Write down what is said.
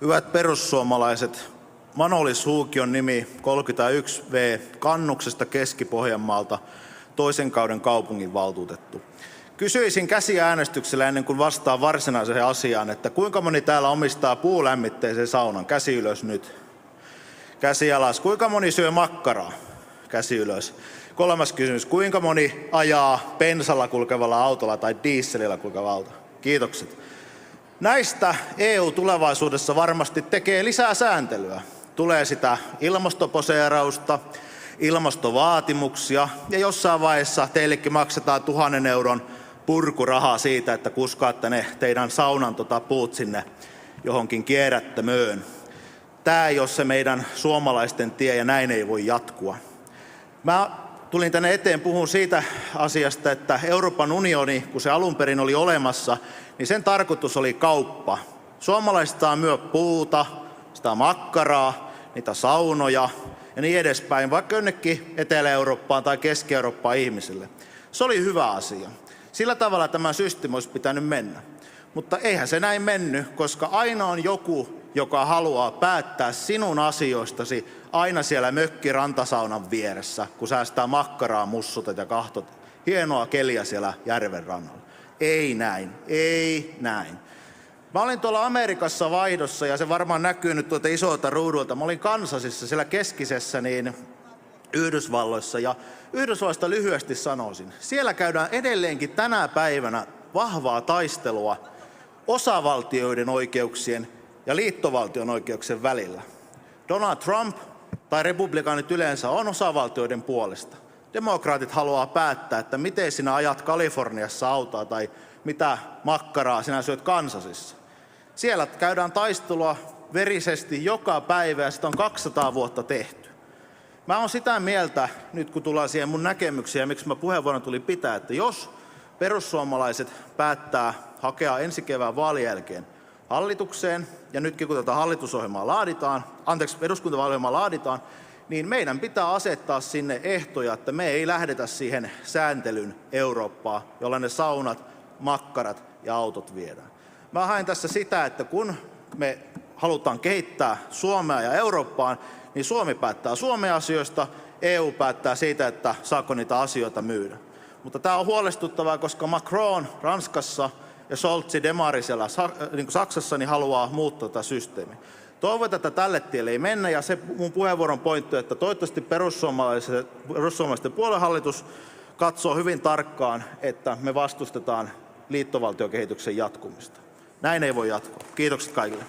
Hyvät perussuomalaiset, Manolis Huukion nimi 31V Kannuksesta Keski-Pohjanmaalta, toisen kauden kaupunginvaltuutettu. Kysyisin käsiäänestyksellä ennen kuin vastaan varsinaiseen asiaan, että kuinka moni täällä omistaa puulämmitteisen saunan? Käsi ylös nyt. Käsi alas. Kuinka moni syö makkaraa? Käsi ylös. Kolmas kysymys. Kuinka moni ajaa bensalla kulkevalla autolla tai dieselillä kulkevalla autolla? Kiitokset. Näistä EU tulevaisuudessa varmasti tekee lisää sääntelyä. Tulee sitä ilmastoposeerausta, ilmastovaatimuksia ja jossain vaiheessa teillekin maksetaan 1 000 euron purkurahaa siitä, että kuskaatte ne teidän saunan puut sinne johonkin kierrättämöön. Tämä ei ole se meidän suomalaisten tie ja näin ei voi jatkua. Mä tulin tänne eteen puhun siitä asiasta, että Euroopan unioni, kun se alun perin oli olemassa, niin sen tarkoitus oli kauppa. Suomalaiset saa myö puuta, sitä makkaraa, niitä saunoja ja niin edespäin, vaikka jonnekin Etelä-Eurooppaan tai Keski-Eurooppaan ihmisille. Se oli hyvä asia. Sillä tavalla tämä systeemi olisi pitänyt mennä. Mutta eihän se näin mennyt, koska aina on joku, joka haluaa päättää sinun asioistasi aina siellä mökkirantasaunan vieressä, kun sä sitä makkaraa mussutat ja kahtot hienoa keliä siellä järven rannalla. Ei näin, ei näin. Mä olin tuolla Amerikassa vaihdossa ja se varmaan näkyy nyt tuolta isolta ruudulta. Mä olin Kansasissa siellä keskisessä Yhdysvalloissa ja Yhdysvalloista lyhyesti sanoisin. Siellä käydään edelleenkin tänä päivänä vahvaa taistelua osavaltioiden oikeuksien ja liittovaltion oikeuksien välillä. Donald Trump tai republikaanit yleensä on osavaltioiden puolesta. Demokraatit haluaa päättää, että miten sinä ajat Kaliforniassa autoa tai mitä makkaraa sinä syöt Kansasissa. Siellä käydään taistelua verisesti joka päivä ja sitä on 200 vuotta tehty. Mä oon sitä mieltä, nyt kun tullaan siihen mun näkemyksiin ja miksi mä puheenvuoron tuli pitää, että jos perussuomalaiset päättää hakea ensi kevään vaalien jälkeen hallitukseen, ja nytkin kun tätä eduskuntavaaliohjelmaa laaditaan, niin meidän pitää asettaa sinne ehtoja, että me ei lähdetä siihen sääntelyn Eurooppaan, jolla ne saunat, makkarat ja autot viedään. Mä haen tässä sitä, että kun me halutaan kehittää Suomea ja Eurooppaan, niin Suomi päättää Suomen asioista, EU päättää siitä, että saako niitä asioita myydä. Mutta tämä on huolestuttavaa, koska Macron Ranskassa ja Scholz Demari siellä Saksassa niin haluaa muuttaa tätä systeemiä. Toivon, että tälle tielle ei mennä ja se mun puheenvuoron pointti, että toivottavasti perussuomalaisten puoluehallitus katsoo hyvin tarkkaan, että me vastustetaan liittovaltiokehityksen jatkumista. Näin ei voi jatkua. Kiitokset kaikille.